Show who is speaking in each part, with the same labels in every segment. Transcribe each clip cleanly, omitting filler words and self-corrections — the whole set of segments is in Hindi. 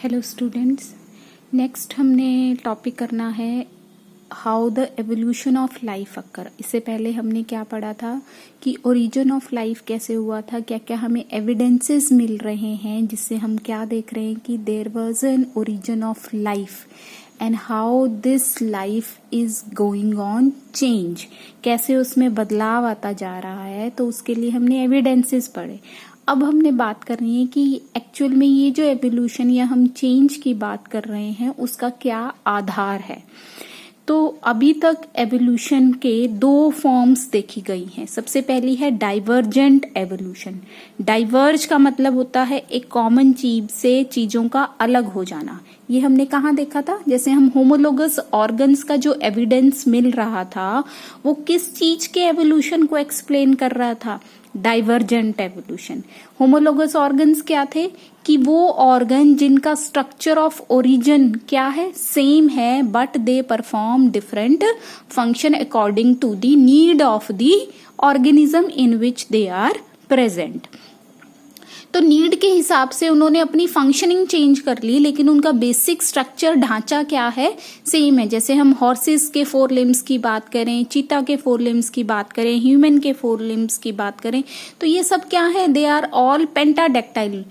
Speaker 1: हेलो स्टूडेंट्स, नेक्स्ट हमने टॉपिक करना है how the evolution of life occur. इससे पहले हमने क्या पढ़ा था कि ओरिजिन ऑफ लाइफ कैसे हुआ था, क्या क्या हमें एविडेंसेस मिल रहे हैं जिससे हम क्या देख रहे हैं कि there was an origin of life and how this life is going on change, कैसे उसमें बदलाव आता जा रहा है। तो उसके लिए हमने एविडेंसेस पढ़े। अब हमने बात करनी है कि एक्चुअल में ये जो एवोल्यूशन या हम चेंज की बात कर रहे हैं उसका क्या आधार है। तो अभी तक एवोल्यूशन के दो फॉर्म्स देखी गई हैं। सबसे पहली है डाइवर्जेंट एवोल्यूशन। डाइवर्ज का मतलब होता है एक कॉमन चीज से चीजों का अलग हो जाना। ये हमने कहाँ देखा था, जैसे हम होमोलोगस ऑर्गन्स का जो एविडेंस मिल रहा था वो किस चीज के एवोल्यूशन को एक्सप्लेन कर रहा था, डाइवर्जेंट एवोल्यूशन। होमोलोगस ऑर्गन्स क्या थे कि वो ऑर्गन जिनका स्ट्रक्चर ऑफ ओरिजिन क्या है, सेम है, but they perform different function according to the need of the organism in which they are present. तो नीड के हिसाब से उन्होंने अपनी फंक्शनिंग चेंज कर ली, लेकिन उनका बेसिक स्ट्रक्चर ढांचा क्या है, सेम है। जैसे हम हॉर्सेस के 4 लिम्स की बात करें, चीता के 4 लिम्स की बात करें, ह्यूमन के 4 लिम्स की बात करें, तो ये सब क्या है, दे आर ऑल पेंटाडेक्टाइल,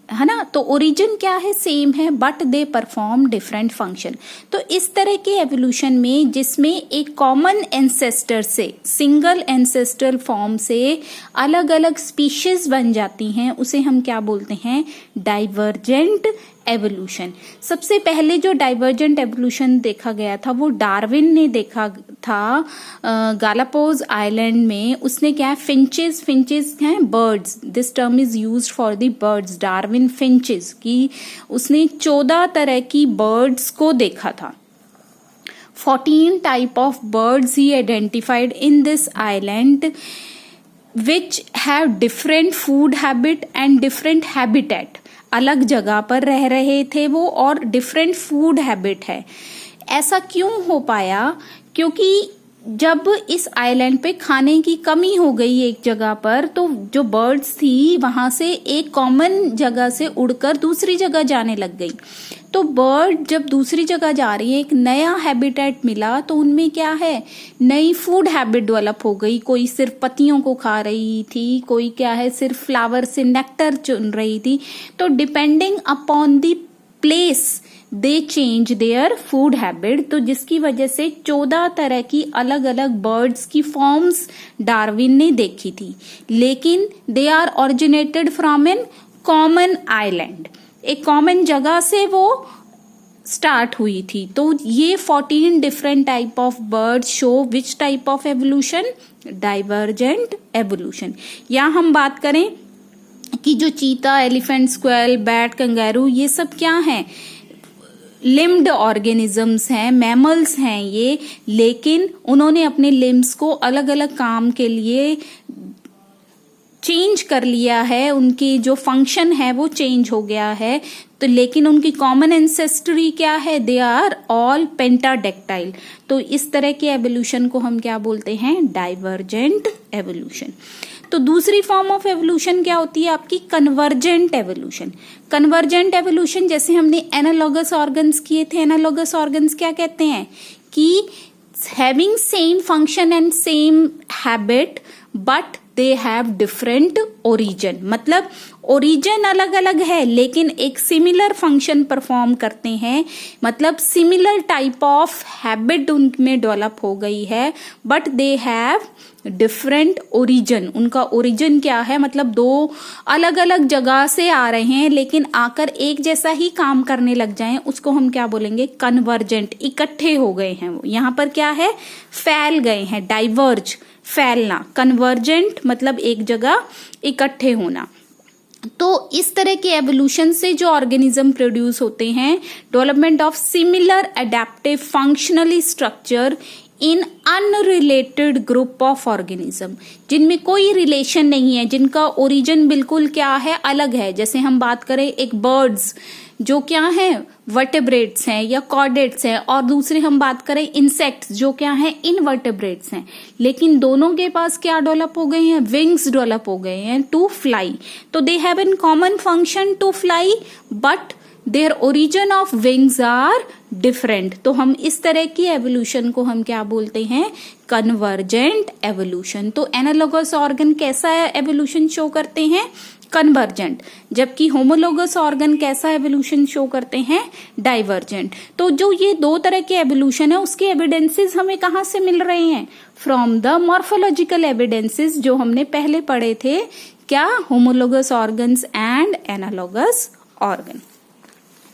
Speaker 1: है ना। तो ओरिजिन क्या है, सेम है, but they perform different function. तो इस तरह के एवोल्यूशन में जिसमें एक कॉमन एंसेस्टर से, सिंगल एंसेस्ट्रल फॉर्म से अलग अलग स्पीशीज बन जाती हैं, उसे हम क्या बोलते हैं, डाइवर्जेंट एवोल्यूशन। सबसे पहले जो डाइवर्जेंट एवोल्यूशन देखा गया था वो डार्विन ने देखा था गालापागोस आइलैंड में। उसने क्या है, फिंचेस हैं birds, this term is used for the birds, Darwin finches की। उसने 14 तरह की बर्ड्स को देखा था। 14 type of birds he identified in this island which have different food habit and different habitat. अलग जगह पर रह रहे थे वो और डिफरेंट फूड हैबिट है। ऐसा क्यों हो पाया, क्योंकि जब इस आइलैंड पे खाने की कमी हो गई एक जगह पर, तो जो बर्ड्स थी वहां से एक कॉमन जगह से उड़कर दूसरी जगह जाने लग गई। तो बर्ड जब दूसरी जगह जा रही है, एक नया हैबिटेट मिला, तो उनमें क्या है, नई फूड हैबिट डेवलप हो गई। कोई सिर्फ पत्तियों को खा रही थी, कोई क्या है सिर्फ फ्लावर से नेक्टर चुन रही थी। तो depending upon the place they change their food habit. तो जिसकी वजह से 14 तरह की अलग अलग बर्ड्स की फॉर्म्स डार्विन ने देखी थी, लेकिन they are originated from an common island, एक कॉमन जगह से वो स्टार्ट हुई थी। तो ये 14 different type of birds show which type of evolution, divergent evolution. या हम बात करें कि जो चीता, एलिफेंट, स्क्वेल, बैट, कंगारू, ये सब क्या हैं, लिम्ड ऑर्गेनिजम्स हैं, मैमल्स हैं ये, लेकिन उन्होंने अपने लिम्स को अलग अलग काम के लिए चेंज कर लिया है, उनकी जो फंक्शन है वो चेंज हो गया है। तो लेकिन उनकी कॉमन एंसेस्ट्री क्या है, दे आर ऑल पेंटाडेक्टाइल। तो इस तरह के एवोल्यूशन को हम क्या बोलते हैं, डाइवर्जेंट एवोल्यूशन। तो दूसरी फॉर्म ऑफ एवोल्यूशन क्या होती है आपकी, कन्वर्जेंट एवोल्यूशन। कन्वर्जेंट एवोल्यूशन, जैसे हमने एनालॉगस ऑर्गन्स किए थे, एनालॉगस ऑर्गन्स क्या कहते हैं कि having same function and same habit but they have different origin. मतलब ओरिजिन अलग अलग है लेकिन एक सिमिलर फंक्शन परफॉर्म करते हैं, मतलब सिमिलर टाइप ऑफ हैबिट उनमें डेवलप हो गई है, but they have different origin. उनका ओरिजिन क्या है, मतलब दो अलग अलग जगह से आ रहे हैं लेकिन आकर एक जैसा ही काम करने लग जाएं, उसको हम क्या बोलेंगे, कन्वर्जेंट। इकट्ठे हो गए हैं वो, यहाँ पर क्या है, फैल गए हैं, डाइवर्ज, फैलना। कन्वर्जेंट मतलब एक जगह इकट्ठे होना। तो इस तरह के एवोल्यूशन से जो ऑर्गेनिज्म प्रोड्यूस होते हैं, development of similar adaptive functionally structure in unrelated group of organism, जिनमें कोई रिलेशन नहीं है, जिनका ओरिजिन बिल्कुल क्या है, अलग है। जैसे हम बात करें एक बर्ड्स जो क्या है, वर्टेब्रेट्स हैं या कॉर्डेट्स हैं, और दूसरे हम बात करें इंसेक्ट्स जो क्या हैं, इनवर्टेब्रेट्स हैं, लेकिन दोनों के पास क्या डेवलप हो गए हैं, विंग्स डेवलप हो गए हैं टू फ्लाई। तो they have in common function to fly but their origin of wings are different. तो हम इस तरह की एवोल्यूशन को हम क्या बोलते हैं, कन्वर्जेंट एवोल्यूशन। तो एनालॉगस ऑर्गन कैसा एवोल्यूशन शो करते हैं, कन्वर्जेंट, जबकि होमोलोगस ऑर्गन कैसा एवोल्यूशन शो करते हैं, डाइवर्जेंट। तो जो ये दो तरह के एवोल्यूशन है उसके एविडेंसेस हमें कहाँ से मिल रहे हैं, फ्रॉम द मॉर्फोलॉजिकल एविडेंसेस जो हमने पहले पढ़े थे, क्या, homologous organs and analogous organ.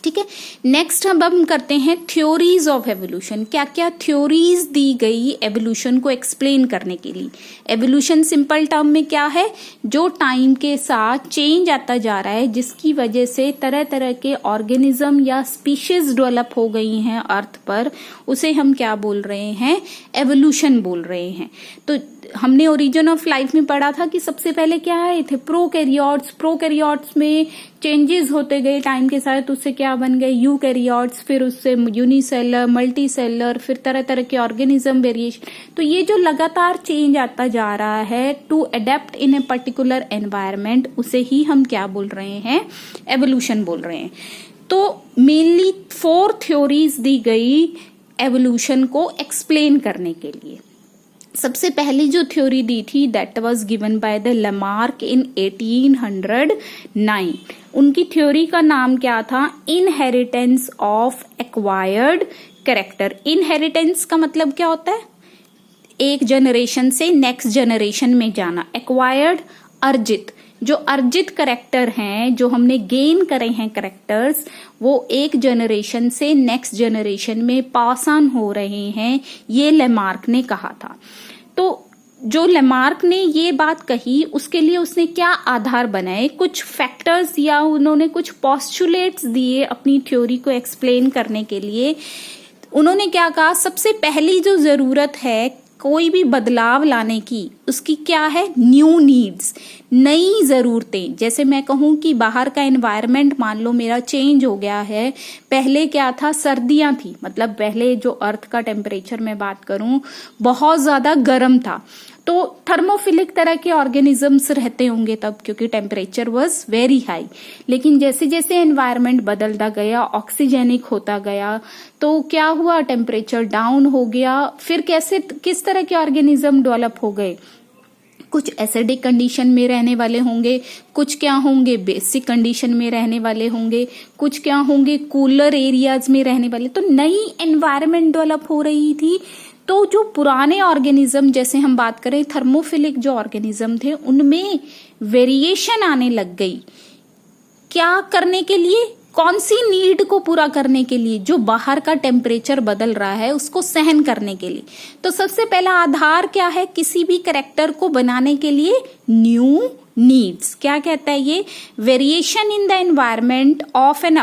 Speaker 1: ठीक है, नेक्स्ट हम करते हैं थ्योरीज ऑफ एवोल्यूशन। क्या क्या थ्योरीज दी गई एवोल्यूशन को एक्सप्लेन करने के लिए। एवोल्यूशन सिंपल टर्म में क्या है, जो टाइम के साथ चेंज आता जा रहा है जिसकी वजह से तरह तरह के ऑर्गेनिज्म या स्पीशीज डेवलप हो गई हैं अर्थ पर, उसे हम क्या बोल रहे हैं, एवोल्यूशन बोल रहे हैं। तो हमने ओरिजिन ऑफ लाइफ में पढ़ा था कि सबसे पहले क्या आए थे, प्रोकैरियोट्स। प्रोकैरियोट्स में चेंजेस होते गए टाइम के साथ, उससे क्या बन गए, यूकैरियोट्स, फिर उससे यूनिसेलर, मल्टीसेलर, फिर तरह तरह के ऑर्गेनिज्म वेरिएशन। तो ये जो लगातार चेंज आता जा रहा है to adapt in a particular environment, उसे ही हम क्या बोल रहे हैं, एवोल्यूशन बोल रहे हैं। तो मेनली 4 थ्योरीज दी गई एवोल्यूशन को एक्सप्लेन करने के लिए। सबसे पहली जो थ्योरी दी थी that was given by the Lamarck in 1809। उनकी थ्योरी का नाम क्या था, inheritance of acquired character. Inheritance का मतलब क्या होता है, एक जनरेशन से नेक्स्ट जनरेशन में जाना। एक्वायर्ड, अर्जित। जो अर्जित करेक्टर हैं, जो हमने गेन करे हैं करेक्टर्स, वो एक जनरेशन से नेक्स्ट जनरेशन में पास ऑन हो रहे हैं, ये लेमार्क ने कहा था। तो जो लेमार्क ने ये बात कही उसके लिए उसने क्या आधार बनाए, कुछ फैक्टर्स या उन्होंने कुछ पोस्टुलेट्स दिए अपनी थ्योरी को एक्सप्लेन करने के लिए। उन्होंने क्या कहा, सबसे पहली जो जरूरत है कोई भी बदलाव लाने की, उसकी क्या है, न्यू नीड्स, नई जरूरतें। जैसे मैं कहूं कि बाहर का एनवायरनमेंट मान लो मेरा चेंज हो गया है, पहले क्या था, सर्दियां थी, मतलब पहले जो अर्थ का टेम्परेचर मैं बात करूं बहुत ज्यादा गर्म था, तो थर्मोफिलिक तरह के ऑर्गेनिजम्स रहते होंगे तब, क्योंकि टेम्परेचर वाज वेरी हाई। लेकिन जैसे जैसे एनवायरनमेंट बदलता गया, ऑक्सीजेनिक होता गया, तो क्या हुआ, टेम्परेचर डाउन हो गया। फिर कैसे, किस तरह के ऑर्गेनिज्म डेवलप हो गए, कुछ एसिडिक कंडीशन में रहने वाले होंगे, कुछ क्या होंगे, बेसिक कंडीशन में रहने वाले होंगे, कुछ क्या होंगे, कूलर एरियाज में रहने वाले। तो नई एनवायरनमेंट डेवलप हो रही थी। तो जो पुराने ऑर्गेनिज्म, जैसे हम बात करें थर्मोफिलिक जो ऑर्गेनिज्म थे, उनमें वेरिएशन आने लग गई। क्या करने के लिए, कौन सी नीड को पूरा करने के लिए, जो बाहर का टेम्परेचर बदल रहा है उसको सहन करने के लिए। तो सबसे पहला आधार क्या है, किसी भी कैरेक्टर को बनाने के लिए न्यू नीड्स। क्या कहता है ये, variation in the environment of an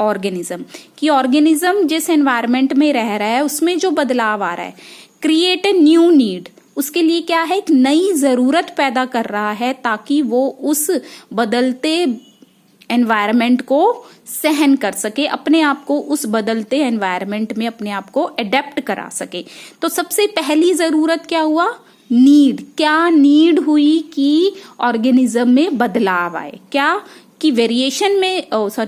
Speaker 1: organism, कि ऑर्गेनिज्म जिस एनवायरमेंट में रह रहा है उसमें जो बदलाव आ रहा है, क्रिएट ए न्यू नीड, उसके लिए क्या है, एक नई जरूरत पैदा कर रहा है ताकि वो उस बदलते एनवायरमेंट को सहन कर सके, अपने आप को उस बदलते एनवायरमेंट में अपने आप को अडेप्ट करा सके। तो सबसे पहली जरूरत क्या हुआ, नीड। क्या नीड हुई कि ऑर्गेनिज्म में बदलाव आए, क्या कि वेरिएशन में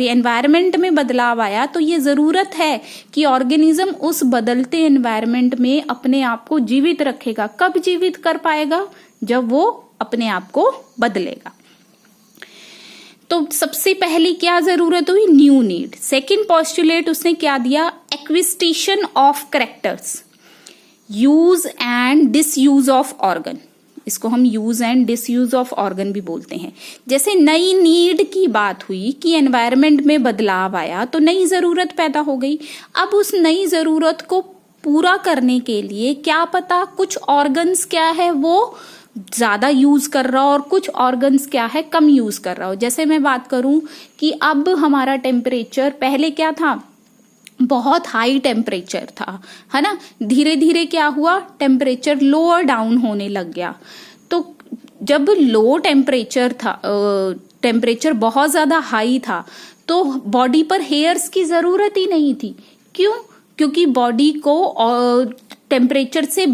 Speaker 1: एनवायरमेंट में बदलाव आया। तो ये जरूरत है कि ऑर्गेनिज्म उस बदलते एनवायरमेंट में अपने आप को जीवित रखेगा। कब जीवित कर पाएगा, जब वो अपने आप को बदलेगा। तो सबसे पहली क्या जरूरत हुई, न्यू नीड। सेकंड पोस्टुलेट उसने क्या दिया, acquisition of characters, use and disuse of organ. इसको हम use and disuse of organ भी बोलते हैं। जैसे नई नीड की बात हुई कि एनवायरनमेंट में बदलाव आया तो नई जरूरत पैदा हो गई। अब उस नई जरूरत को पूरा करने के लिए क्या पता कुछ ऑर्गन्स क्या है वो ज्यादा यूज कर रहा हो और कुछ ऑर्गन्स क्या है कम यूज कर रहा हो। जैसे मैं बात करूं कि अब हमारा टेम्परेचर पहले क्या था, बहुत हाई टेम्परेचर था, है ना, धीरे धीरे क्या हुआ, टेम्परेचर लोअर डाउन होने लग गया। तो जब लो टेम्परेचर था, टेम्परेचर बहुत ज्यादा हाई था, तो बॉडी पर हेयर्स की जरूरत ही नहीं थी। क्यों, क्योंकि बॉडी को टेम्परेचर से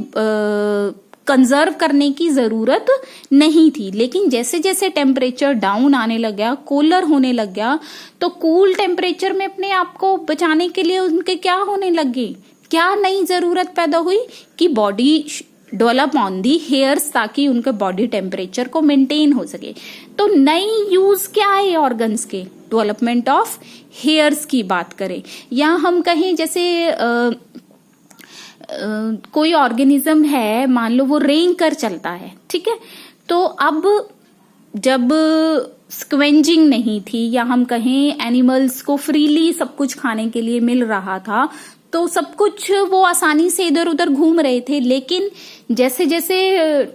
Speaker 1: कंजर्व करने की जरूरत नहीं थी। लेकिन जैसे जैसे टेम्परेचर डाउन आने लग गया, कूलर होने लग गया, तो कूल टेम्परेचर में अपने आप को बचाने के लिए उनके क्या होने लगे, क्या नई जरूरत पैदा हुई कि body develop on the hairs, ताकि उनके बॉडी टेम्परेचर को मेंटेन हो सके। तो नई यूज क्या है ऑर्गन्स के, डेवलपमेंट ऑफ हेयर्स की बात करें, या हम कहें जैसे कोई ऑर्गेनिज्म है, मान लो वो रेंग कर चलता है, ठीक है, तो अब जब स्क्वेंजिंग नहीं थी, या हम कहें एनिमल्स को फ्रीली सब कुछ खाने के लिए मिल रहा था, तो सब कुछ वो आसानी से इधर उधर घूम रहे थे। लेकिन जैसे जैसे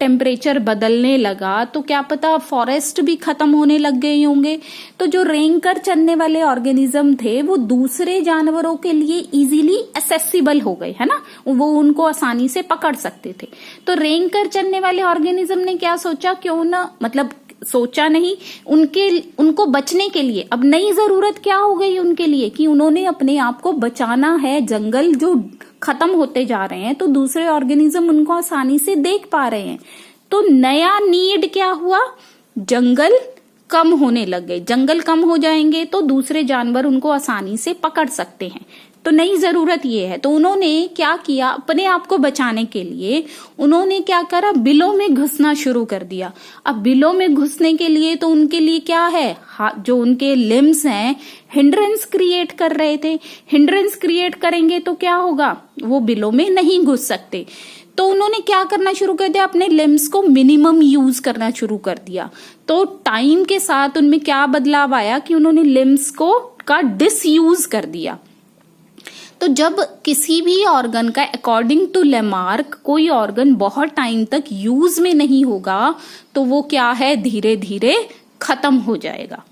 Speaker 1: टेम्परेचर बदलने लगा, तो क्या पता फॉरेस्ट भी खत्म होने लग गए होंगे, तो जो रेंग कर चलने वाले ऑर्गेनिज्म थे वो दूसरे जानवरों के लिए इजीली एक्सेसिबल हो गए, है ना, वो उनको आसानी से पकड़ सकते थे। तो रेंग कर चलने वाले ऑर्गेनिज्म ने क्या सोचा, क्यों ना, मतलब सोचा नहीं, उनको बचने के लिए अब नई जरूरत क्या हो गई उनके लिए कि उन्होंने अपने आप को बचाना है, जंगल जो खत्म होते जा रहे हैं, तो दूसरे ऑर्गेनिज्म उनको आसानी से देख पा रहे हैं। तो नया नीड क्या हुआ, जंगल कम होने लग गए। जंगल कम हो जाएंगे तो दूसरे जानवर उनको आसानी से पकड़ सकते हैं, तो नई जरूरत ये है। तो उन्होंने क्या किया, अपने आप को बचाने के लिए उन्होंने क्या करा, बिलों में घुसना शुरू कर दिया। अब बिलों में घुसने के लिए तो उनके लिए क्या है, जो उनके लिम्स हैं हिंड्रेंस क्रिएट कर रहे थे। हिंड्रेंस क्रिएट करेंगे तो क्या होगा, वो बिलों में नहीं घुस सकते। तो उन्होंने क्या करना शुरू कर दिया, अपने लिम्स को मिनिमम यूज करना शुरू कर दिया। तो टाइम के साथ उनमें क्या बदलाव आया कि उन्होंने लिम्स का डिसयूज कर दिया। तो जब किसी भी ऑर्गन का अकॉर्डिंग टू लेमार्क कोई ऑर्गन बहुत टाइम तक यूज में नहीं होगा, तो वो क्या है, धीरे धीरे खत्म हो जाएगा।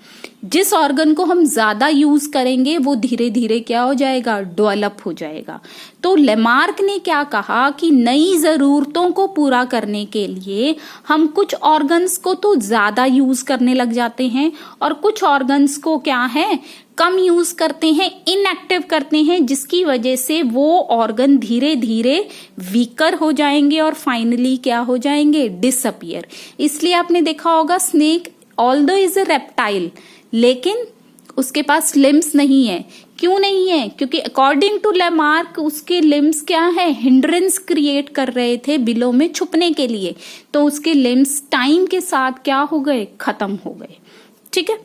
Speaker 1: जिस ऑर्गन को हम ज्यादा यूज करेंगे वो धीरे धीरे क्या हो जाएगा, डेवलप हो जाएगा। तो लेमार्क ने क्या कहा कि नई जरूरतों को पूरा करने के लिए हम कुछ ऑर्गन्स को तो ज्यादा यूज करने लग जाते हैं, और कुछ ऑर्गन्स को क्या है, कम यूज करते हैं, इनएक्टिव करते हैं, जिसकी वजह से वो ऑर्गन धीरे धीरे वीकर हो जाएंगे और फाइनली क्या हो जाएंगे, डिसअपियर। इसलिए आपने देखा होगा snake although is a reptile, लेकिन उसके पास लिम्स नहीं है। क्यों नहीं है, क्योंकि अकॉर्डिंग टू लेमार्क उसके लिम्स क्या है, हिंड्रेंस क्रिएट कर रहे थे बिलों में छुपने के लिए। तो उसके लिम्स टाइम के साथ क्या हो गए, खत्म हो गए। ठीक है,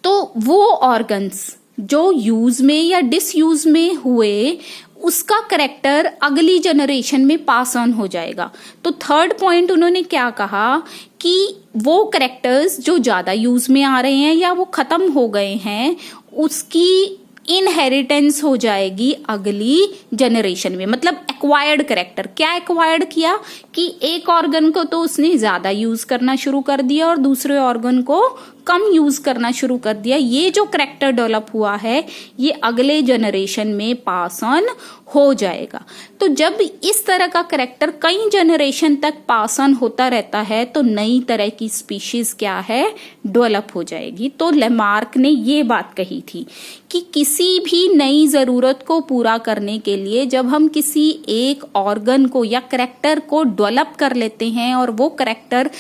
Speaker 1: तो वो ऑर्गन्स जो यूज में या डिसयूज में हुए, उसका करेक्टर अगली जनरेशन में पास ऑन हो जाएगा। तो थर्ड पॉइंट उन्होंने क्या कहा कि वो करेक्टर्स जो ज्यादा यूज में आ रहे हैं या वो खत्म हो गए हैं, उसकी इनहेरिटेंस हो जाएगी अगली जनरेशन में। मतलब एक्वायर्ड करेक्टर, क्या एक्वायर्ड किया कि एक ऑर्गन को तो उसने ज्यादा यूज करना शुरू कर दिया और दूसरे ऑर्गन को कम यूज करना शुरू कर दिया। ये जो करेक्टर डेवलप हुआ है ये अगले जनरेशन में पास ऑन हो जाएगा। तो जब इस तरह का करेक्टर कई जनरेशन तक पास ऑन होता रहता है तो नई तरह की स्पीशीज क्या है, डेवलप हो जाएगी। तो लेमार्क ने ये बात कही थी कि किसी भी नई जरूरत को पूरा करने के लिए जब हम किसी एक ऑर्गन को या करेक्टर को डेवलप कर लेते हैं और वो करेक्टर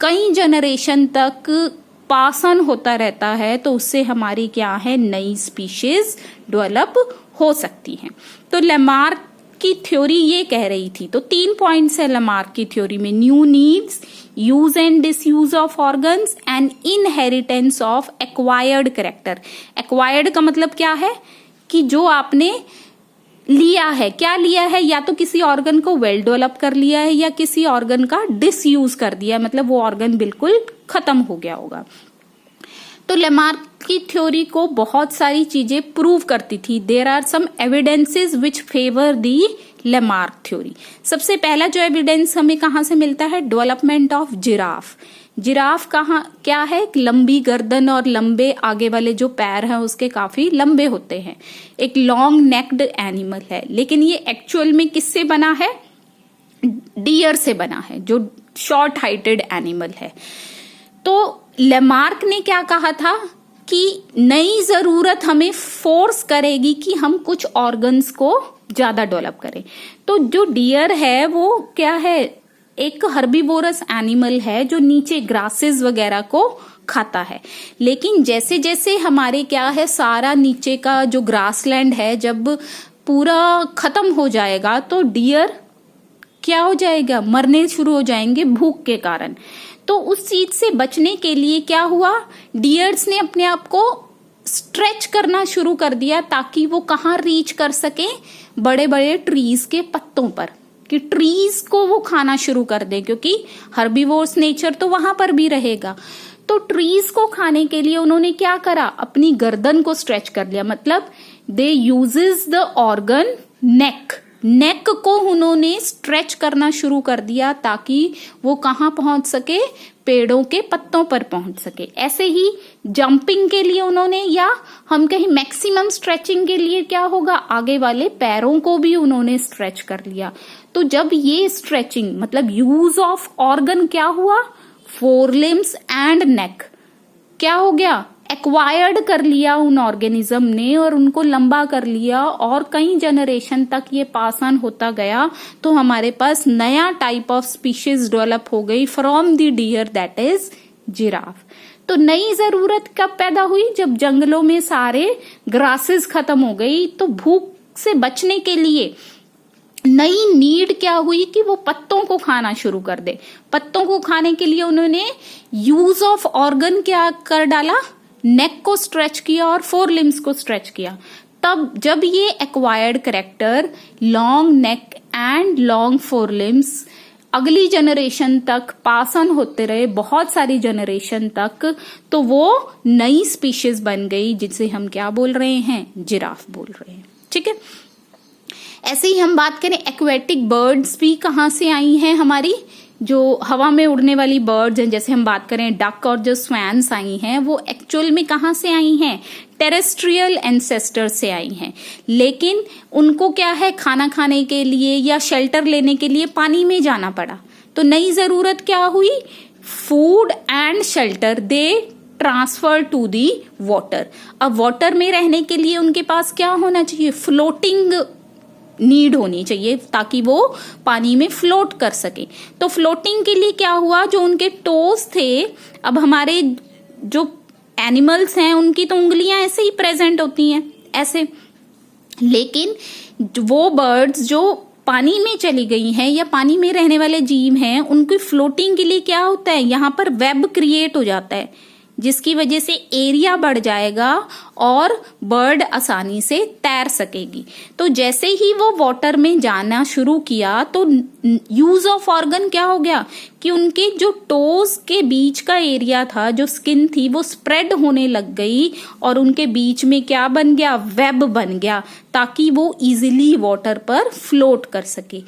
Speaker 1: कई जनरेशन तक पास ऑन होता रहता है, तो उससे हमारी क्या है, नई स्पीशीज डेवलप हो सकती हैं। तो लेमार्क की थ्योरी ये कह रही थी। तो 3 पॉइंट्स है लेमार्क की थ्योरी में, new needs, use and disuse of organs and inheritance of acquired character. Acquired का मतलब क्या है कि जो आपने लिया है, क्या लिया है, या तो किसी ऑर्गन को वेल डेवलप कर लिया है या किसी ऑर्गन का डिसयूज कर दिया, मतलब वो ऑर्गन बिल्कुल खत्म हो गया होगा। तो लेमार्क की थ्योरी को बहुत सारी चीजें प्रूव करती थी। There are some evidences which favour the Lamarck theory. सबसे पहला जो एविडेंस हमें कहाँ से मिलता है, डेवलपमेंट ऑफ जिराफ। जिराफ कहाँ क्या है, लंबी गर्दन और लंबे आगे वाले जो पैर हैं उसके काफी लंबे होते हैं, एक लॉन्ग नेक्ड एनिमल है। लेकिन ये एक्चुअल में किससे बना है, डियर से बना है, जो शॉर्ट हाइटेड एनिमल है। तो लेमार्क ने क्या कहा था कि नई जरूरत हमें फोर्स करेगी कि हम कुछ ऑर्गन्स को ज्यादा डेवलप करें। तो जो डियर है वो क्या है, एक हर्बीवोरस एनिमल है जो नीचे ग्रासेस वगैरह को खाता है। लेकिन जैसे जैसे हमारे क्या है, सारा नीचे का जो ग्रासलैंड है जब पूरा खत्म हो जाएगा तो डियर क्या हो जाएगा, मरने शुरू हो जाएंगे भूख के कारण। तो उस चीज से बचने के लिए क्या हुआ, डियर्स ने अपने आप को स्ट्रेच करना शुरू कर दिया ताकि वो कहाँ रीच कर सके, बड़े बड़े ट्रीज के पत्तों पर, कि ट्रीज को वो खाना शुरू कर दे, क्योंकि हर्बीवोर्स नेचर तो वहां पर भी रहेगा। तो ट्रीज को खाने के लिए उन्होंने क्या करा, अपनी गर्दन को स्ट्रेच कर लिया। मतलब दे यूजेस द ऑर्गन नेक को उन्होंने स्ट्रेच करना शुरू कर दिया ताकि वो कहाँ पहुंच सके, पेड़ों के पत्तों पर पहुंच सके। ऐसे ही जंपिंग के लिए उन्होंने, या हम कहीं मैक्सिमम स्ट्रेचिंग के लिए क्या होगा, आगे वाले पैरों को भी उन्होंने स्ट्रेच कर लिया। तो जब ये स्ट्रेचिंग मतलब यूज ऑफ ऑर्गन क्या हुआ, फोरलिम्स एंड नेक क्या हो गया, एक्वायर्ड कर लिया उन ऑर्गेनिज्म ने और उनको लंबा कर लिया, और कई जनरेशन तक ये पास ऑन होता गया। तो हमारे पास नया टाइप ऑफ स्पीशीज डेवलप हो गई from the deer, that is giraffe. तो नई जरूरत कब पैदा हुई, जब जंगलों में सारे ग्रासेस खत्म हो गई। तो भूख से बचने के लिए नई नीड क्या हुई कि वो पत्तों को खाना शुरू कर दे। पत्तों को खाने के लिए उन्होंने यूज ऑफ ऑर्गन क्या कर डाला, नेक को स्ट्रेच किया और फोर लिम्स को स्ट्रेच किया। तब जब ये acquired character long neck and long four limbs अगली जनरेशन तक पास ऑन होते रहे, बहुत सारी जनरेशन तक, तो वो नई स्पीशीज बन गई जिसे हम क्या बोल रहे हैं, जिराफ बोल रहे हैं। ठीक है, ऐसे ही हम बात करें एक्वेटिक बर्ड्स भी कहाँ से आई हैं, हमारी जो हवा में उड़ने वाली बर्ड्स हैं, जैसे हम बात करें डक और जो स्वैन्स आई हैं, वो एक्चुअल में कहाँ से आई हैं, टेरेस्ट्रियल एंसेस्टर से आई हैं। लेकिन उनको क्या है, खाना खाने के लिए या शेल्टर लेने के लिए पानी में जाना पड़ा। तो नई जरूरत क्या हुई, food and shelter they transfer to the water. अब वाटर में रहने के लिए उनके पास क्या होना चाहिए, फ्लोटिंग नीड होनी चाहिए ताकि वो पानी में फ्लोट कर सके। तो फ्लोटिंग के लिए क्या हुआ, जो उनके टोस थे, अब हमारे जो एनिमल्स हैं उनकी तो उंगलियां ऐसे ही प्रेजेंट होती हैं ऐसे, लेकिन वो बर्ड्स जो पानी में चली गई हैं या पानी में रहने वाले जीव हैं, उनकी फ्लोटिंग के लिए क्या होता है, यहाँ पर वेब क्रिएट हो जाता है, जिसकी वजह से एरिया बढ़ जाएगा और बर्ड आसानी से तैर सकेगी। तो जैसे ही वो वाटर में जाना शुरू किया तो यूज ऑफ ऑर्गन क्या हो गया कि उनके जो टोज के बीच का एरिया था, जो स्किन थी, वो स्प्रेड होने लग गई और उनके बीच में क्या बन गया, वेब बन गया, ताकि वो इजीली वाटर पर फ्लोट कर सके।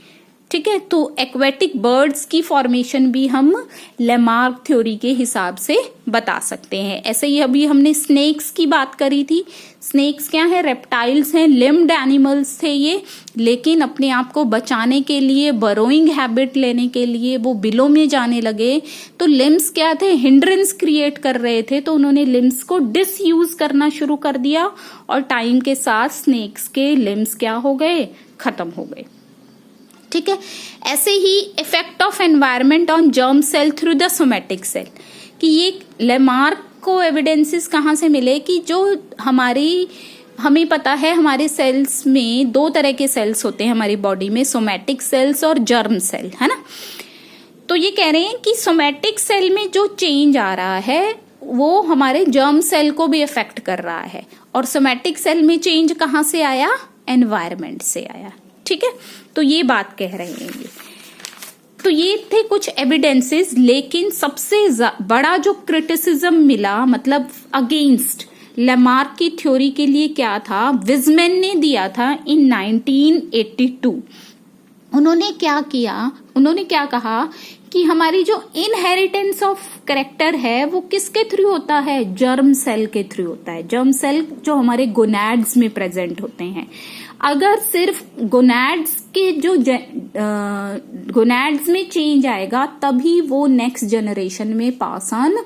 Speaker 1: ठीक है, तो एक्वेटिक बर्ड्स की फॉर्मेशन भी हम लेमार्क थ्योरी के हिसाब से बता सकते हैं। ऐसे ही अभी हमने स्नेक्स की बात करी थी। स्नेक्स क्या है, रेप्टाइल्स हैं, लिम्ड एनिमल्स थे ये, लेकिन अपने आप को बचाने के लिए, बरोइंग हैबिट लेने के लिए वो बिलों में जाने लगे। तो लिम्स क्या थे, हिंड्रेंस क्रिएट कर रहे थे, तो उन्होंने लिम्स को डिसयूज करना शुरू कर दिया और टाइम के साथ स्नेक्स के लिम्स क्या हो गए, खत्म हो गए। ठीक है, ऐसे ही effect of environment on germ cell through the somatic cell, कि ये लेमार्क को एविडेंसेस कहाँ से मिले कि जो हमें पता है हमारे सेल्स में दो तरह के सेल्स होते हैं हमारी बॉडी में, सोमेटिक सेल्स और जर्म सेल, है ना। तो ये कह रहे हैं कि सोमेटिक सेल में जो चेंज आ रहा है वो हमारे जर्म सेल को भी इफेक्ट कर रहा है, और सोमेटिक सेल में चेंज कहाँ से आया, एनवायरनमेंट से आया। ठीक है, तो ये बात कह रहे हैं ये। तो ये थे कुछ एविडेंसेस, लेकिन सबसे बड़ा जो क्रिटिसिज्म मिला, मतलब अगेंस्ट लेमार्क की थ्योरी के लिए क्या था, विजमैन ने दिया था इन 1982। उन्होंने क्या किया, उन्होंने क्या कहा कि हमारी जो इनहेरिटेंस ऑफ कैरेक्टर है वो किसके थ्रू होता है, जर्म सेल के थ्रू होता है। जर्म सेल जो हमारे गोनैड्स में प्रेजेंट होते हैं। अगर सिर्फ गोनैड्स के जो गोनैड्स में चेंज आएगा तभी वो नेक्स्ट जनरेशन में पास ऑन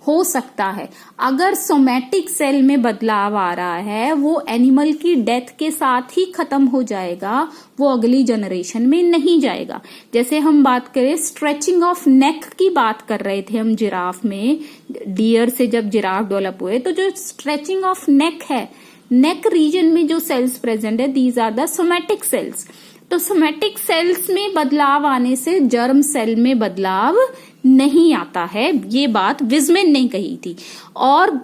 Speaker 1: हो सकता है। अगर सोमैटिक सेल में बदलाव आ रहा है, वो एनिमल की डेथ के साथ ही खत्म हो जाएगा, वो अगली जनरेशन में नहीं जाएगा। जैसे हम बात करें स्ट्रेचिंग ऑफ नेक की बात कर रहे थे हम जिराफ में, डियर से जब जिराफ डेवलप हुए, तो जो स्ट्रेचिंग ऑफ नेक है, नेक रीजन में जो सेल्स प्रेजेंट है, these are the somatic cells. तो सोमैटिक सेल्स में बदलाव आने से जर्म सेल में बदलाव नहीं आता है, ये बात विजमेन ने कही थी। और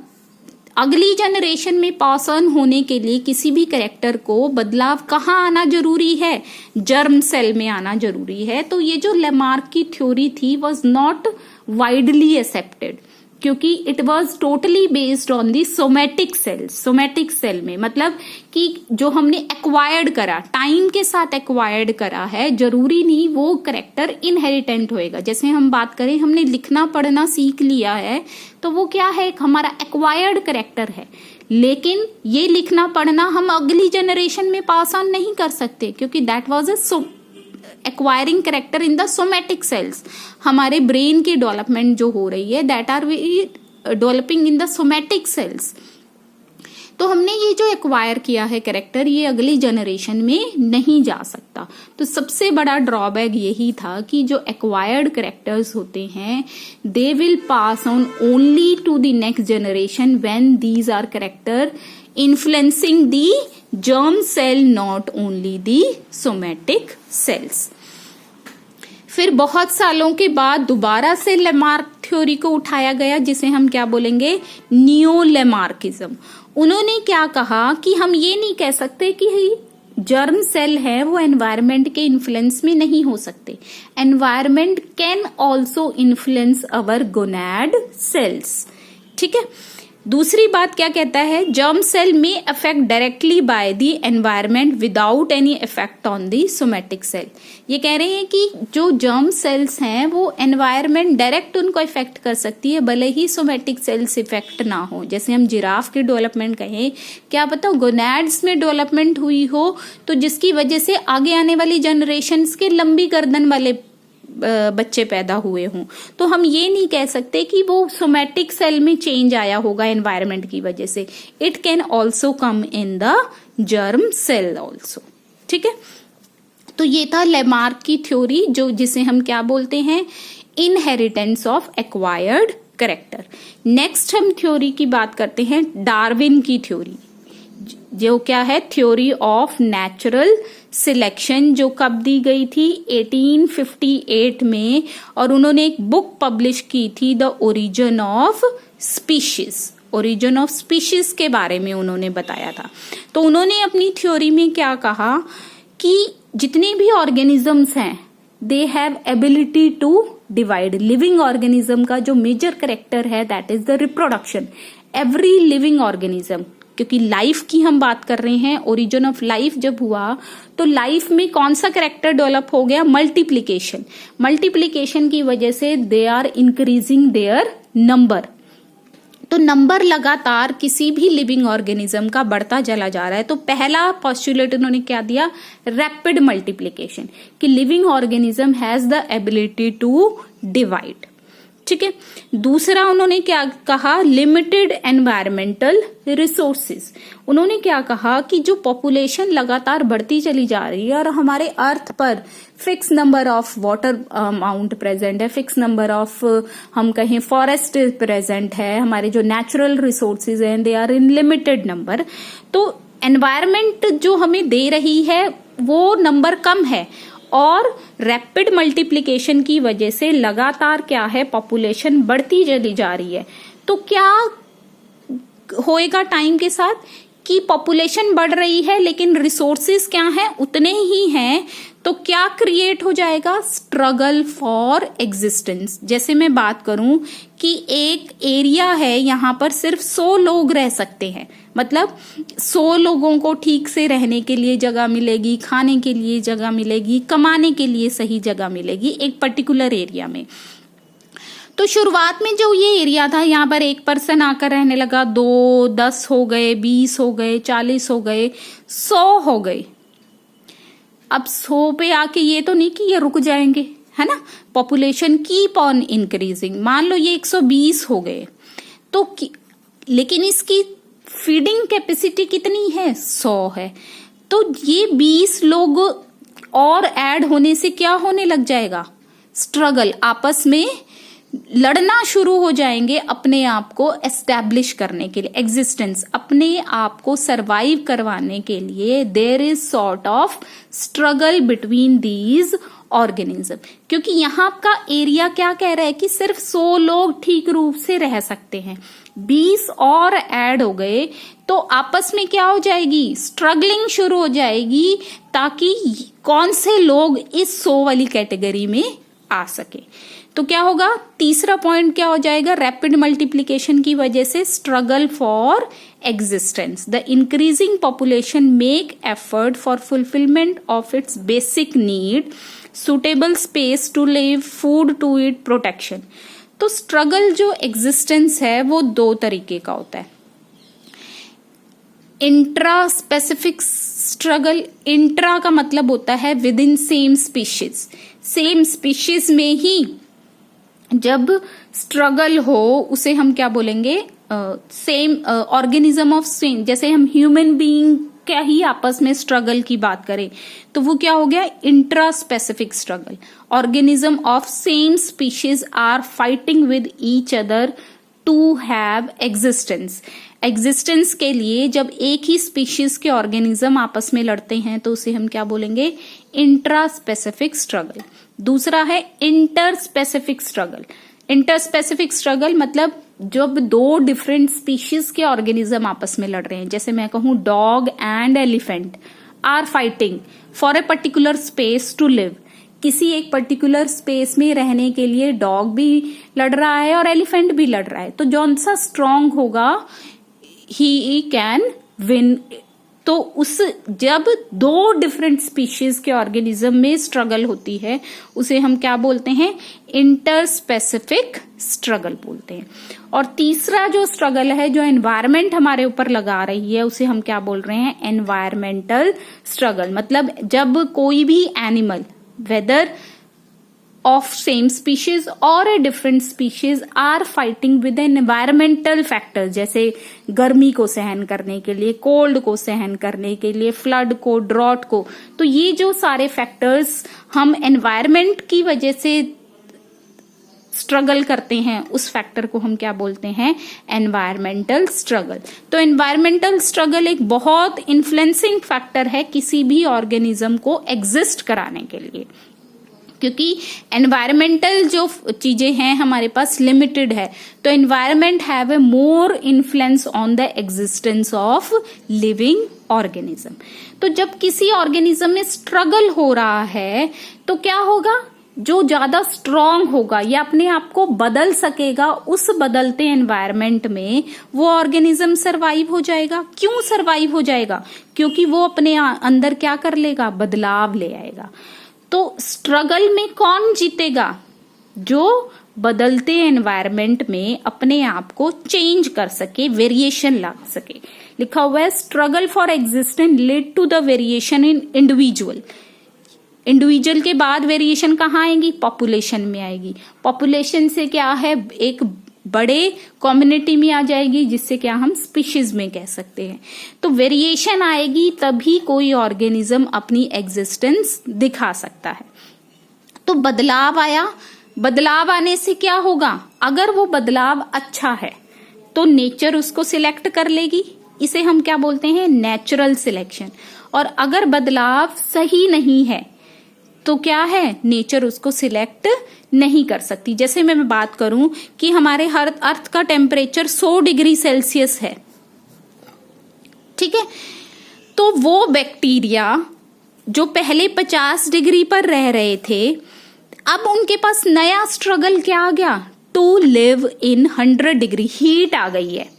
Speaker 1: अगली जनरेशन में पास ऑन होने के लिए किसी भी कैरेक्टर को बदलाव कहाँ आना जरूरी है? जर्म सेल में आना जरूरी है। तो ये जो लेमार्क की थ्योरी थी वॉज नॉट वाइडली एक्सेप्टेड, क्योंकि it was totally based on the somatic cell. Somatic cell में मतलब कि जो हमने एक्वायर्ड करा, टाइम के साथ एक्वायर्ड करा है, जरूरी नहीं वो करेक्टर इनहेरिटेंट होएगा। जैसे हम बात करें, हमने लिखना पढ़ना सीख लिया है, तो वो क्या है? हमारा एक्वायर्ड करेक्टर है। लेकिन ये लिखना पढ़ना हम अगली जनरेशन में पास ऑन नहीं कर सकते, क्योंकि that was a acquiring character in the somatic cells. हमारे ब्रेन की डेवलपमेंट जो हो रही है, that are developing in the somatic cells. तो हमने ये जो एक्वायर किया है करेक्टर, ये अगली जनरेशन में नहीं जा सकता। तो सबसे बड़ा ड्रॉबैक यही था कि जो एक्वायर्ड करेक्टर्स होते हैं, they will pass on only to the next generation when these are character influencing the germ cell, not only the somatic cells। फिर बहुत सालों के बाद दोबारा से लेमार्क थ्योरी को उठाया गया, जिसे हम क्या बोलेंगे? Neo Lamarckism. उन्होंने क्या कहा कि हम ये नहीं कह सकते कि जर्म सेल है वो एनवायरमेंट के इन्फ्लुएंस में नहीं हो सकते। Environment can also influence our gonad cells. ठीक है। दूसरी बात क्या कहता है? जर्म सेल में affect directly by the environment without any effect on the somatic cell. ये कह रहे हैं कि जो जर्म सेल्स हैं वो एनवायरमेंट डायरेक्ट उनको इफेक्ट कर सकती है, भले ही सोमैटिक सेल्स इफेक्ट ना हो। जैसे हम जिराफ की डेवलपमेंट कहें, क्या पता गोनैड्स में डेवलपमेंट हुई हो, तो जिसकी वजह से आगे आने वाली जनरेशन्स के लंबी गर्दन वाले बच्चे पैदा हुए हों। तो हम ये नहीं कह सकते कि वो सोमैटिक सेल में चेंज आया होगा एनवायरमेंट की वजह से। It can also come in the germ cell also. ठीक है। तो ये था लेमार्क की थ्योरी, जो जिसे हम क्या बोलते हैं? Inheritance of acquired character. Next हम थ्योरी की बात करते हैं, डार्विन की थ्योरी, जो क्या है? थ्योरी ऑफ नेचुरल सिलेक्शन, जो कब दी गई थी? 1858 में। और उन्होंने एक बुक पब्लिश की थी, the origin of species. Origin of species के बारे में उन्होंने बताया था। तो उन्होंने अपनी थ्योरी में क्या कहा कि जितने भी ऑर्गेनिजम्स हैं, they have ability to divide. Living organism का जो मेजर करेक्टर है, that is the reproduction. Every living organism, क्योंकि लाइफ की हम बात कर रहे हैं, ओरिजिन ऑफ लाइफ जब हुआ तो लाइफ में कौन सा करेक्टर डेवलप हो गया? मल्टीप्लीकेशन। मल्टीप्लीकेशन की वजह से they are increasing their number. तो नंबर लगातार किसी भी लिविंग ऑर्गेनिज्म का बढ़ता चला जा रहा है। तो पहला पोस्टुलेट उन्होंने क्या दिया? रैपिड मल्टीप्लीकेशन, कि living organism has the ability to divide. ठीक है। दूसरा उन्होंने क्या कहा? Limited environmental resources. उन्होंने क्या कहा कि जो पॉपुलेशन लगातार बढ़ती चली जा रही है और हमारे अर्थ पर fix number of water amount present है, फिक्स नंबर ऑफ हम कहें फॉरेस्ट प्रेजेंट है, हमारे जो नेचुरल रिसोर्सेज हैं they are in limited number. तो एनवायरमेंट जो हमें दे रही है वो नंबर कम है, और रैपिड मल्टीप्लिकेशन की वजह से लगातार क्या है? पॉपुलेशन बढ़ती चली जा रही है। तो क्या होएगा टाइम के साथ कि पॉपुलेशन बढ़ रही है लेकिन रिसोर्सेज क्या हैं? उतने ही हैं। तो क्या क्रिएट हो जाएगा? Struggle for existence. जैसे मैं बात करूं कि एक एरिया है, यहां पर सिर्फ 100 लोग रह सकते हैं, मतलब 100 लोगों को ठीक से रहने के लिए जगह मिलेगी, खाने के लिए जगह मिलेगी, कमाने के लिए सही जगह मिलेगी एक पर्टिकुलर एरिया में। तो शुरुआत में जो ये एरिया था, यहाँ पर एक पर्सन आकर रहने लगा, 2, 10 हो गए, 20 हो गए, 40 हो गए, 100 हो गए। अब 100 पे आके ये तो नहीं कि ये रुक जाएंगे, है ना? Population keep on increasing. मान लो ये 120 हो गए, तो लेकिन इसकी फीडिंग कैपेसिटी कितनी है, 100 है। तो ये 20 लोग और ऐड होने से क्या होने लग जाएगा, स्ट्रगल, आपस में लड़ना शुरू हो जाएंगे अपने आप को एस्टैब्लिश करने के लिए, एग्जिस्टेंस, अपने आप को सरवाइव करवाने के लिए। There is sort of struggle between these organism, क्योंकि यहाँ का एरिया क्या कह रहा है कि सिर्फ 100 लोग ठीक रूप से रह सकते हैं, 20 और ऐड हो गए तो आपस में क्या हो जाएगी, स्ट्रगलिंग शुरू हो जाएगी, ताकि कौन से लोग इस 100 वाली कैटेगरी में आ सके। तो क्या होगा, तीसरा पॉइंट क्या हो जाएगा, रैपिड मल्टीप्लीकेशन की वजह से struggle for existence. The increasing population make effort for fulfilment of its basic need, suitable space to live, food to eat, protection. तो स्ट्रगल जो एग्जिस्टेंस है वो 2 तरीके का होता है। इंट्रा स्पेसिफिक स्ट्रगल, इंट्रा का मतलब होता है with in same species, same species में ही जब स्ट्रगल हो उसे हम क्या बोलेंगे, सेम ऑर्गेनिज्म ऑफ सेम, जैसे हम ह्यूमन बीइंग क्या ही आपस में स्ट्रगल की बात करें तो वो क्या हो गया, intra specific struggle. Organism of same species are fighting with each other to have existence. Existence के लिए जब एक ही स्पीशीज के ऑर्गेनिज्म आपस में लड़ते हैं तो उसे हम क्या बोलेंगे, इंट्रा स्पेसिफिक स्ट्रगल। दूसरा है inter specific struggle. Inter specific struggle मतलब जब 2 डिफरेंट स्पीशीज के ऑर्गेनिज्म आपस में लड़ रहे हैं, जैसे मैं कहूं dog and elephant are fighting for a particular space to live. किसी एक पर्टिकुलर स्पेस में रहने के लिए डॉग भी लड़ रहा है और एलिफेंट भी लड़ रहा है, तो जौन सा स्ट्रांग होगा ही कैन विन। तो उस जब 2 डिफरेंट स्पीशीज के ऑर्गेनिज्म में स्ट्रगल होती है उसे हम क्या बोलते हैं, इंटर स्पेसिफिक स्ट्रगल बोलते हैं। और तीसरा जो स्ट्रगल है जो एनवायरमेंट हमारे ऊपर लगा रही है उसे हम क्या बोल रहे हैं, एनवायरमेंटल स्ट्रगल। मतलब जब कोई भी animal whether of same species or a different species are fighting with an environmental factor, जैसे गर्मी को सहन करने के लिए, कोल्ड को सहन करने के लिए, फ्लड को, ड्रॉट को। तो ये जो सारे फैक्टर्स हम एनवायरमेंट की वजह से स्ट्रगल करते हैं उस फैक्टर को हम क्या बोलते हैं, एनवायरमेंटल स्ट्रगल। तो एनवायरमेंटल स्ट्रगल एक बहुत इन्फ्लुएंसिंग फैक्टर है किसी भी ऑर्गेनिज्म को एग्जिस्ट कराने के लिए, क्योंकि एनवायरमेंटल जो चीजें हैं हमारे पास लिमिटेड है, तो environment have a more influence on the existence of living organism. तो जब किसी ऑर्गेनिज्म में स्ट्रगल हो रहा है तो क्या होगा, जो ज्यादा स्ट्रांग होगा या अपने आप को बदल सकेगा उस बदलते एनवायरमेंट में वो ऑर्गेनिज्म सरवाइव हो जाएगा। क्यों सरवाइव हो जाएगा, क्योंकि वो अपने अंदर क्या कर लेगा, बदलाव ले आएगा। तो स्ट्रगल में कौन जीतेगा, जो बदलते एनवायरमेंट में अपने आप को चेंज कर सके, वेरिएशन ला सके। लिखा हुआ है struggle for existence lead to the variation in individual. Individual के बाद वेरिएशन कहाँ आएगी, पॉपुलेशन में आएगी। पॉपुलेशन से क्या है, एक बड़े कम्युनिटी में आ जाएगी, जिससे क्या हम स्पीशीज में कह सकते हैं। तो वेरिएशन आएगी तभी कोई ऑर्गेनिज्म अपनी एग्जिस्टेंस दिखा सकता है। तो बदलाव आया, बदलाव आने से क्या होगा, अगर वो बदलाव अच्छा है तो नेचर उसको सिलेक्ट कर लेगी, इसे हम क्या बोलते हैं, नेचुरल सिलेक्शन। और अगर बदलाव सही नहीं है तो क्या है, नेचर उसको सिलेक्ट नहीं कर सकती। जैसे मैं बात करूं कि हमारे हर अर्थ का टेम्परेचर 100 डिग्री सेल्सियस है, ठीक है, तो वो बैक्टीरिया जो पहले 50 डिग्री पर रह रहे थे, अब उनके पास नया स्ट्रगल क्या आ गया, to live in 100 degree, heat आ गई है।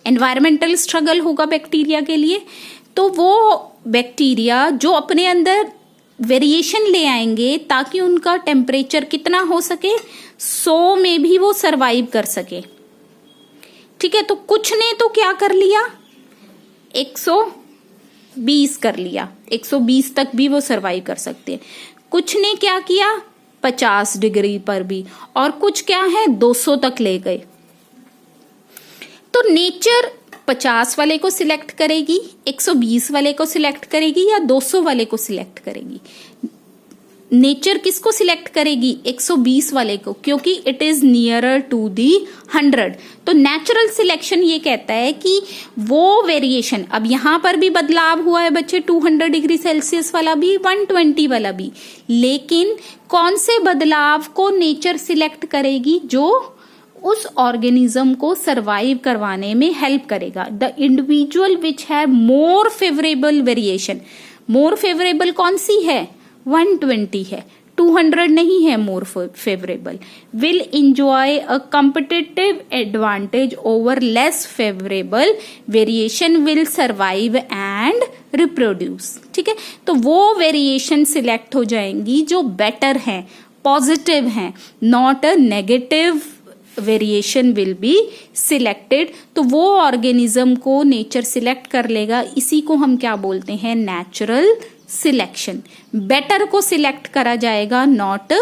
Speaker 1: एनवायरमेंटल स्ट्रगल होगा बैक्टीरिया के लिए, तो वो बैक्टीरिया जो अपने अंदर वेरिएशन ले आएंगे ताकि उनका टेम्परेचर कितना हो सके, 100 में भी वो सरवाइव कर सके, ठीक है। तो कुछ ने तो क्या कर लिया, 120 कर लिया, 120 तक भी वो सरवाइव कर सकते हैं। कुछ ने क्या किया, 50 डिग्री पर भी, और कुछ क्या है 200 तक ले गए। तो नेचर 50 वाले को सिलेक्ट करेगी, 120 वाले को सिलेक्ट करेगी या 200 वाले को सिलेक्ट करेगी? नेचर किसको सिलेक्ट करेगी? 120 वाले को, क्योंकि it is nearer to the 100। तो नेचुरल सिलेक्शन ये कहता है कि वो वेरिएशन, अब यहां पर भी बदलाव हुआ है बच्चे, 200 डिग्री सेल्सियस वाला भी, 120 वाला भी, लेकिन कौन से बदलाव को नेचर सिलेक्ट करेगी? जो उस ऑर्गेनिज्म को सरवाइव करवाने में हेल्प करेगा। The individual which have more favourable variation, more favourable कौन सी है? 120 है, 200 नहीं है more favourable, will enjoy a competitive advantage over less favourable, variation will survive and reproduce. ठीक है, तो वो वेरिएशन सिलेक्ट हो जाएंगी जो बेटर है, पॉजिटिव है, not a negative variation will be selected. तो वो ऑर्गेनिज्म को नेचर सिलेक्ट कर लेगा, इसी को हम क्या बोलते हैं? Natural selection. बेटर को सिलेक्ट करा जाएगा, not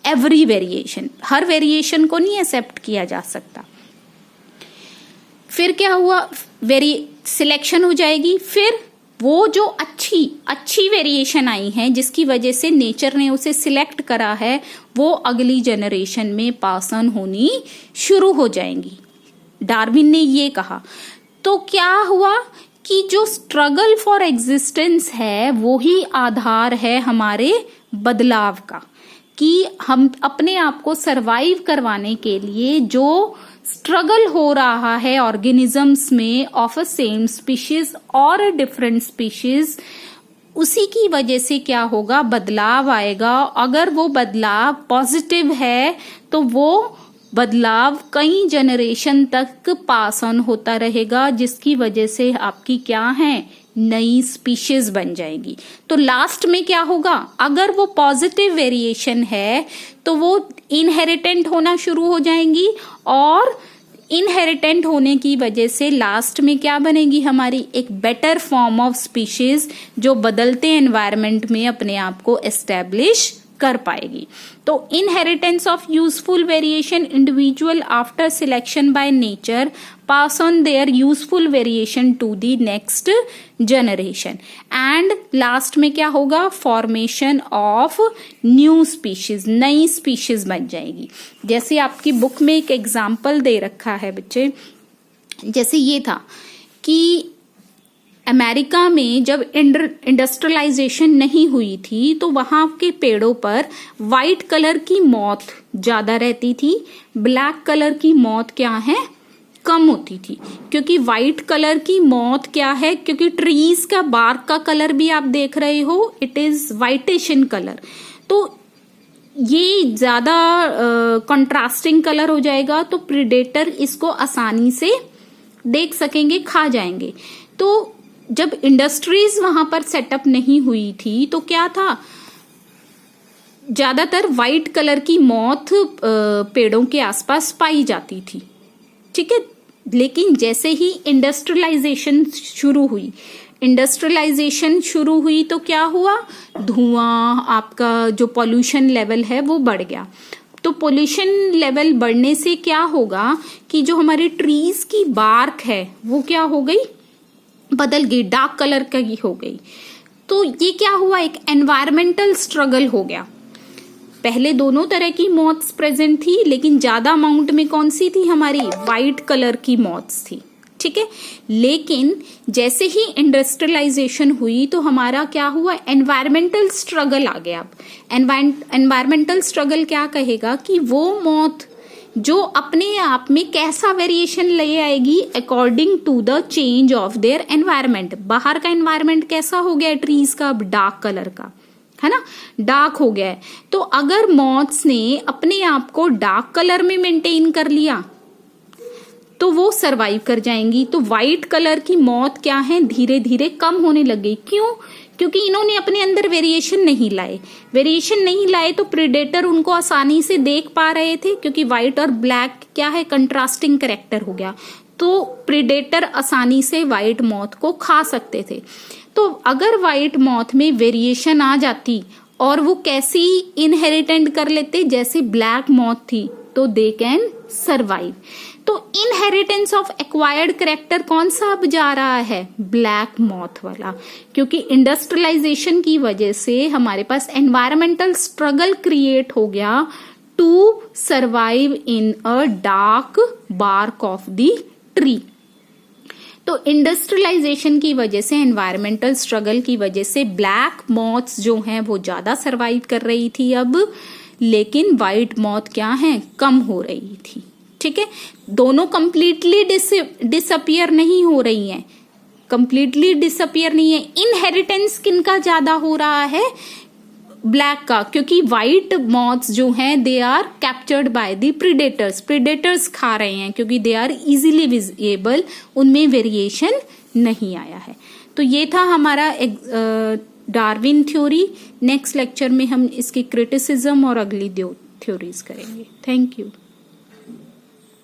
Speaker 1: every variation, her variation को नहीं एक्सेप्ट किया जा सकता। फिर क्या हुआ? सिलेक्शन हो जाएगी, फिर वो जो अच्छी वेरिएशन आई है जिसकी वजह से नेचर ने उसे सिलेक्ट करा है, वो अगली जनरेशन में पास ऑन होनी शुरू हो जाएंगी। डार्विन ने ये कहा। तो क्या हुआ कि जो स्ट्रगल फॉर एग्जिस्टेंस है वो ही आधार है हमारे बदलाव का, कि हम अपने आप को सरवाइव करवाने के लिए जो स्ट्रगल हो रहा है ऑर्गेनिजम्स में ऑफ अ सेम स्पीशीज और अ डिफरेंट स्पीशीज, उसी की वजह से क्या होगा? बदलाव आएगा। अगर वो बदलाव पॉजिटिव है तो वो बदलाव कई जनरेशन तक पास ऑन होता रहेगा, जिसकी वजह से आपकी क्या है? नई स्पीशीज बन जाएगी। तो लास्ट में क्या होगा? अगर वो पॉजिटिव वेरिएशन है तो वो इनहेरिटेंट होना शुरू हो जाएंगी, और इनहेरिटेंट होने की वजह से लास्ट में क्या बनेगी? हमारी एक बेटर फॉर्म ऑफ स्पीशीज जो बदलते एनवायरनमेंट में अपने आप को एस्टेब्लिश कर पाएगी। तो inheritance of useful variation, individual after selection by nature pass on their useful variation to the next generation, and last में क्या होगा? फॉर्मेशन ऑफ न्यू स्पीशीज, नई स्पीशीज बन जाएगी। जैसे आपकी बुक में एक एग्जाम्पल दे रखा है बच्चे, जैसे ये था कि अमेरिका में जब इंडस्ट्रियलाइजेशन नहीं हुई थी तो वहां के पेड़ों पर वाइट कलर की मौत ज्यादा रहती थी, ब्लैक कलर की मौत क्या है? कम होती थी। क्योंकि वाइट कलर की मौत क्या है? क्योंकि ट्रीज का बार्क का कलर भी आप देख रहे हो, it is whitish in colour, तो ये ज्यादा कंट्रास्टिंग कलर हो जाएगा, तो प्रीडेटर इसको आसानी से देख सकेंगे, खा जाएंगे। तो जब इंडस्ट्रीज वहां पर सेटअप नहीं हुई थी तो क्या था? ज्यादातर वाइट कलर की मौत पेड़ों के आसपास पाई जाती थी। ठीक है, लेकिन जैसे ही इंडस्ट्रियलाइजेशन शुरू हुई तो क्या हुआ? धुआं, आपका जो पॉल्यूशन लेवल है वो बढ़ गया। तो पॉल्यूशन लेवल बढ़ने से क्या होगा कि जो हमारी ट्रीज की बार्क है वो क्या हो गई? बदल गई, डार्क कलर की हो गई। तो ये क्या हुआ? एक एनवायरमेंटल स्ट्रगल हो गया। पहले दोनों तरह की मौत्स प्रेजेंट थी, लेकिन ज्यादा अमाउंट में कौन सी थी? हमारी वाइट कलर की मौत्स थी। ठीक है, लेकिन जैसे ही इंडस्ट्रियलाइजेशन हुई तो हमारा क्या हुआ? एनवायरमेंटल स्ट्रगल आ गया। एनवायरमेंटल स्ट्रगल क्या कहेगा कि वो मौत जो अपने आप में कैसा वेरिएशन ले आएगी according to the change of their environment. बाहर का एनवायरमेंट कैसा हो गया? ट्रीज का डार्क कलर का है ना, डार्क हो गया है। तो अगर मॉथ्स ने अपने आप को डार्क कलर में मेंटेन कर लिया तो वो सरवाइव कर जाएंगी। तो व्हाइट कलर की मौत क्या है? धीरे धीरे कम होने लग गई। क्यों? क्योंकि इन्होंने अपने अंदर वेरिएशन नहीं लाए तो प्रेडेटर उनको आसानी से देख पा रहे थे, क्योंकि व्हाइट और ब्लैक क्या है? कंट्रास्टिंग कैरेक्टर हो गया, तो प्रेडेटर आसानी से व्हाइट मौत को खा सकते थे। तो अगर व्हाइट मौत में वेरिएशन आ जाती और वो कैसी इनहेरिटेंट कर लेते, जैसे ब्लैक मौत थी, तो दे कैन सर्वाइव। तो इनहेरिटेंस ऑफ एक्वायर्ड करेक्टर कौन सा अब जा रहा है, ब्लैक मॉथ वाला, क्योंकि इंडस्ट्रियलाइजेशन की वजह से हमारे पास एनवायरमेंटल स्ट्रगल क्रिएट हो गया to survive in a dark bark of the tree. तो इंडस्ट्रियलाइजेशन की वजह से, एनवायरमेंटल स्ट्रगल की वजह से ब्लैक मॉथ्स जो हैं वो ज्यादा सर्वाइव कर रही थी अब, लेकिन व्हाइट मॉथ क्या है, कम हो रही थी। ठीक है, दोनों कंप्लीटली डिसअपियर नहीं हो रही हैं, कंप्लीटली डिसअपियर नहीं है। इनहेरिटेंस किनका ज्यादा हो रहा है, ब्लैक का, क्योंकि व्हाइट मॉथ्स जो हैं they are captured by the predators, predators खा रहे हैं क्योंकि दे आर इजीली विजिबल, उनमें वेरिएशन नहीं आया है। तो ये था हमारा डार्विन थ्योरी। नेक्स्ट लेक्चर में हम इसकी क्रिटिसिज्म और अगली दो थ्योरीज करेंगे। Thank you.